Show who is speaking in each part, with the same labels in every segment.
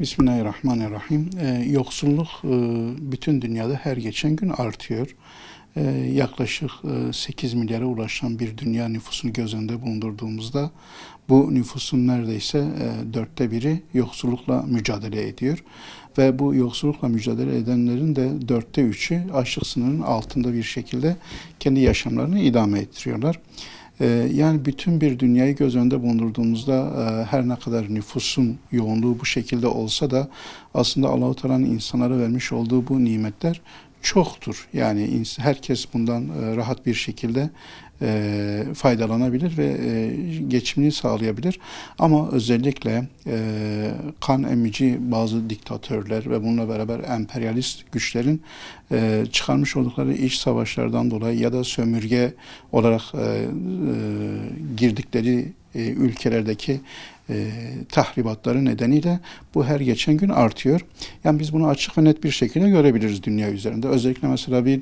Speaker 1: Bismillahirrahmanirrahim. Yoksulluk bütün dünyada her geçen gün artıyor. Yaklaşık 8 milyara ulaşan bir dünya nüfusunu göz önünde bulundurduğumuzda bu nüfusun neredeyse dörtte biri yoksullukla mücadele ediyor. Ve bu yoksullukla mücadele edenlerin de dörtte üçü açlık sınırının altında bir şekilde kendi yaşamlarını idame ettiriyorlar. Yani bütün bir dünyayı göz önünde bulundurduğumuzda her ne kadar nüfusun yoğunluğu bu şekilde olsa da aslında Allah-u Teala'nın insanlara vermiş olduğu bu nimetler çoktur. Yani herkes bundan rahat bir şekilde faydalanabilir ve geçimini sağlayabilir. Ama özellikle kan emici bazı diktatörler ve bununla beraber emperyalist güçlerin çıkarmış oldukları iç savaşlardan dolayı ya da sömürge olarak girdikleri ülkelerdeki tahribatları nedeniyle bu her geçen gün artıyor. Yani biz bunu açık ve net bir şekilde görebiliriz dünya üzerinde. Özellikle mesela bir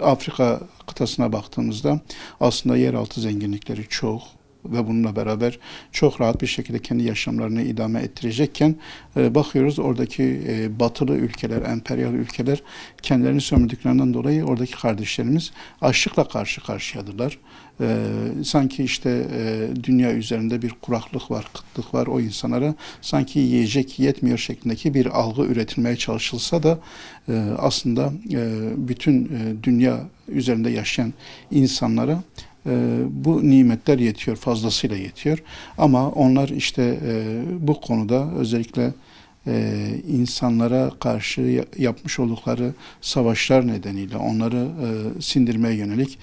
Speaker 1: Afrika kıtasına baktığımızda aslında yeraltı zenginlikleri çok ve bununla beraber çok rahat bir şekilde kendi yaşamlarını idame ettirecekken bakıyoruz oradaki batılı ülkeler, emperyal ülkeler kendilerini sömürdüklerinden dolayı oradaki kardeşlerimiz açlıkla karşı karşıyadırlar. Sanki işte dünya üzerinde bir kuraklık var, kıtlık var, o insanlara sanki yiyecek yetmiyor şeklindeki bir algı üretilmeye çalışılsa da aslında bütün dünya üzerinde yaşayan insanlara bu nimetler yetiyor, fazlasıyla yetiyor. Ama onlar işte bu konuda özellikle insanlara karşı yapmış oldukları savaşlar nedeniyle onları sindirmeye yönelik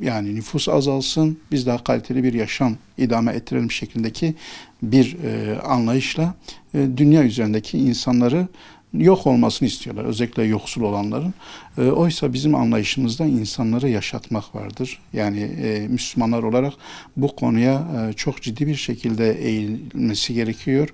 Speaker 1: yani nüfus azalsın, biz daha kaliteli bir yaşam idame ettirelim şeklindeki bir anlayışla dünya üzerindeki insanları yok olmasını istiyorlar. Özellikle yoksul olanların. Oysa bizim anlayışımızda insanları yaşatmak vardır. Yani Müslümanlar olarak bu konuya çok ciddi bir şekilde eğilmesi gerekiyor.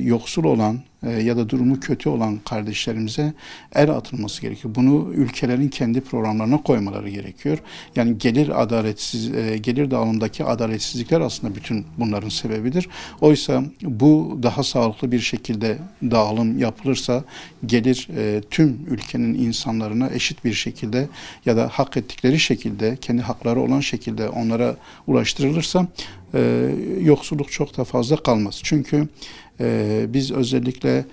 Speaker 1: Yoksul olan ya da durumu kötü olan kardeşlerimize el atılması gerekiyor. Bunu ülkelerin kendi programlarına koymaları gerekiyor. Yani gelir dağılımındaki adaletsizlikler aslında bütün bunların sebebidir. Oysa bu daha sağlıklı bir şekilde dağılım yapılırsa gelir tüm ülkenin insanlarına eşit bir şekilde ya da hak ettikleri şekilde, kendi hakları olan şekilde onlara ulaştırılırsa yoksulluk çok da fazla kalmaz. Çünkü biz özellikle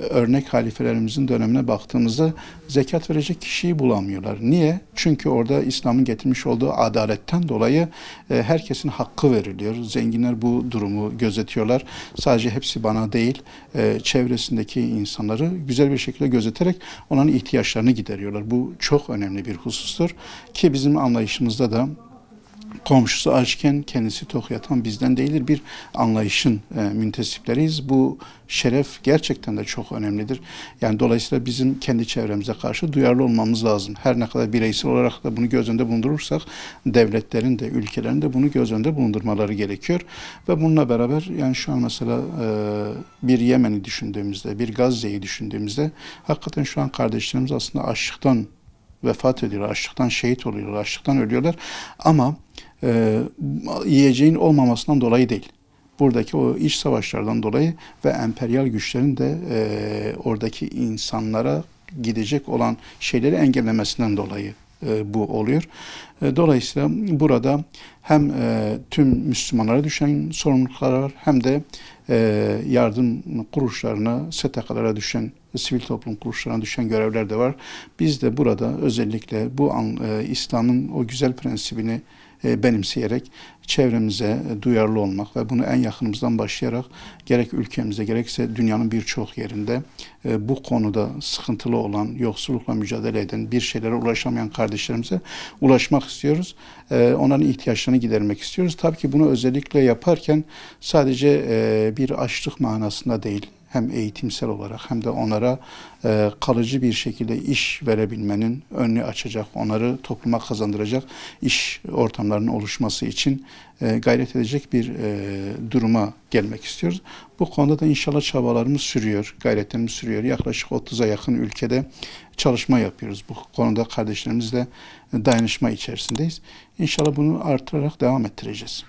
Speaker 1: örnek halifelerimizin dönemine baktığımızda zekat verecek kişiyi bulamıyorlar. Niye? Çünkü orada İslam'ın getirmiş olduğu adaletten dolayı herkesin hakkı veriliyor. Zenginler bu durumu gözetiyorlar. Sadece hepsi bana değil, çevresindeki insanları güzel bir şekilde gözeterek onların ihtiyaçlarını gideriyorlar. Bu çok önemli bir husustur ki bizim anlayışımızda da komşusu açken kendisi tok yatan bizden değildir bir anlayışın müntesipleriyiz. Bu şeref gerçekten de çok önemlidir. Yani dolayısıyla bizim kendi çevremize karşı duyarlı olmamız lazım. Her ne kadar bireysel olarak da bunu göz önünde bulundurursak devletlerin de ülkelerin de bunu göz önünde bulundurmaları gerekiyor. Ve bununla beraber yani şu an mesela bir Yemen'i düşündüğümüzde, bir Gazze'yi düşündüğümüzde hakikaten şu an kardeşlerimiz aslında açlıktan vefat ediyorlar, açlıktan şehit oluyorlar, açlıktan ölüyorlar. Ama yiyeceğin olmamasından dolayı değil. Buradaki o iç savaşlardan dolayı ve emperyal güçlerin de oradaki insanlara gidecek olan şeyleri engellemesinden dolayı bu oluyor. Dolayısıyla burada hem tüm Müslümanlara düşen sorumluluklar var hem de yardım kuruluşlarına, STK'lara düşen, sivil toplum kuruluşlarına düşen görevler de var. Biz de burada özellikle bu İslam'ın o güzel prensibini benimseyerek çevremize duyarlı olmak ve bunu en yakınımızdan başlayarak gerek ülkemize gerekse dünyanın birçok yerinde bu konuda sıkıntılı olan, yoksullukla mücadele eden, bir şeylere ulaşamayan kardeşlerimize ulaşmak istiyoruz. Onların ihtiyaçlarını gidermek istiyoruz. Tabii ki bunu özellikle yaparken sadece bir açlık manasında değil, hem eğitimsel olarak hem de onlara kalıcı bir şekilde iş verebilmenin önünü açacak, onları topluma kazandıracak iş ortamlarının oluşması için gayret edecek bir duruma gelmek istiyoruz. Bu konuda da inşallah çabalarımız sürüyor, gayretlerimiz sürüyor. Yaklaşık 30'a yakın ülkede çalışma yapıyoruz. Bu konuda kardeşlerimizle dayanışma içerisindeyiz. İnşallah bunu artırarak devam ettireceğiz.